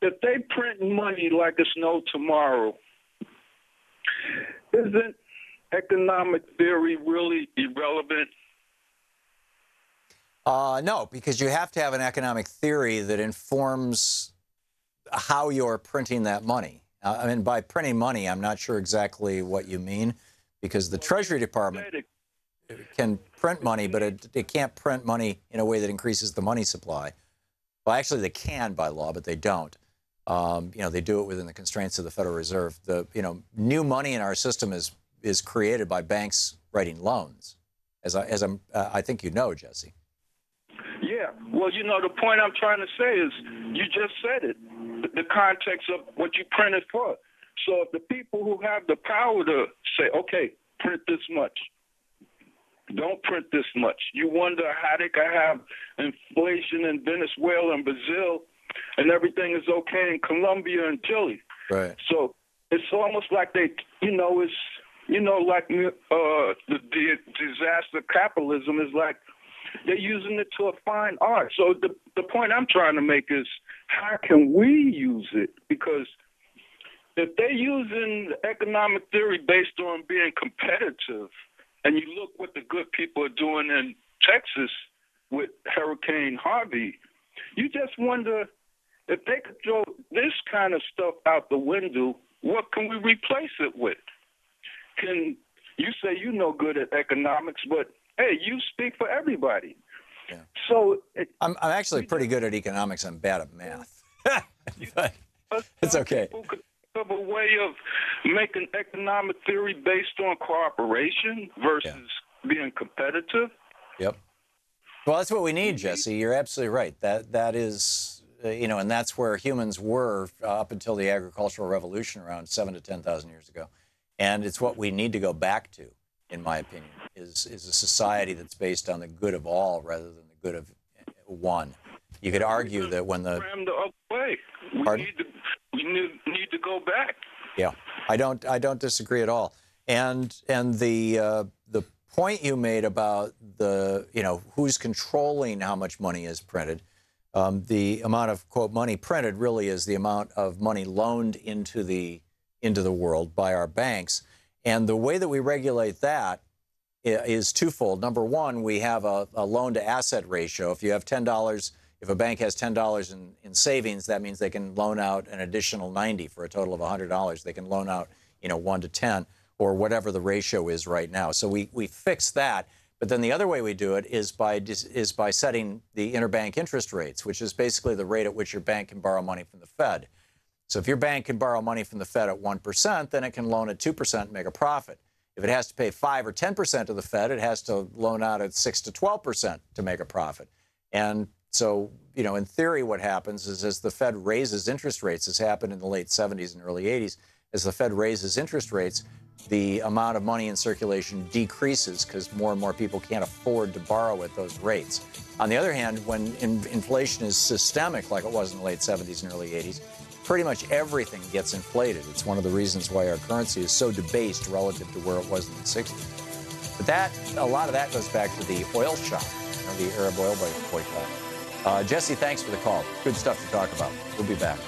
if they print money like it's no tomorrow, isn't economic theory really irrelevant? No, because you have to have an economic theory that informs how you're printing that money. I mean, by printing money, I'm not sure exactly what you mean, because the Treasury Department can print money, but it can't print money in a way that increases the money supply. Well, actually, they can by law, but they don't. They do it within the constraints of the Federal Reserve. New money in our system is created by banks writing loans, I think you know, Jesse. Yeah. Well, the point I'm trying to say is you just said it, the context of what you printed for. So if the people who have the power to say, okay, print this much, don't print this much. You wonder how they can have inflation in Venezuela and Brazil and everything is okay in Colombia and Chile. Right. So it's almost like the disaster capitalism is like they're using it to a fine art. So the point I'm trying to make is how can we use it? Because if they're using economic theory based on being competitive, and you look what the good people are doing in Texas with Hurricane Harvey, you just wonder if they could throw this kind of stuff out the window, what can we replace it with? You say you're no good at economics, but hey, you speak for everybody. Yeah. So I'm actually pretty good at economics. I'm bad at math. It's okay. People could think of a way of making economic theory based on cooperation versus being competitive. Yep. Well, that's what we need, Jesse. You're absolutely right. That is, and that's where humans were up until the agricultural revolution around 7,000 to 10,000 years ago. And it's what we need to go back to, in my opinion, is a society that's based on the good of all rather than the good of one. You could argue that when the other way, we need to go back. Yeah, I don't disagree at all. And the point you made about who's controlling how much money is printed, the amount of quote money printed really is the amount of money loaned into the world by our banks. And the way that we regulate that is twofold. Number one, we have a loan to asset ratio. If you have $10, if a bank has $10 in savings, that means they can loan out an additional 90 for a total of $100. They can loan out 1 to 10 or whatever the ratio is right now. So we fix that. But then the other way we do it is by setting the interbank interest rates, which is basically the rate at which your bank can borrow money from the Fed. So if your bank can borrow money from the Fed at 1%, then it can loan at 2% and make a profit. If it has to pay 5 or 10% to the Fed, it has to loan out at 6 to 12% to make a profit. And so, in theory, what happens is as the Fed raises interest rates, as happened in the late 70s and early 80s, as the Fed raises interest rates, the amount of money in circulation decreases because more and more people can't afford to borrow at those rates. On the other hand, when inflation is systemic, like it was in the late 70s and early 80s, pretty much everything gets inflated. It's one of the reasons why our currency is so debased relative to where it was in the 60s. But a lot of that goes back to the oil shock, the Arab oil boycott. Jesse, thanks for the call. Good stuff to talk about. We'll be back.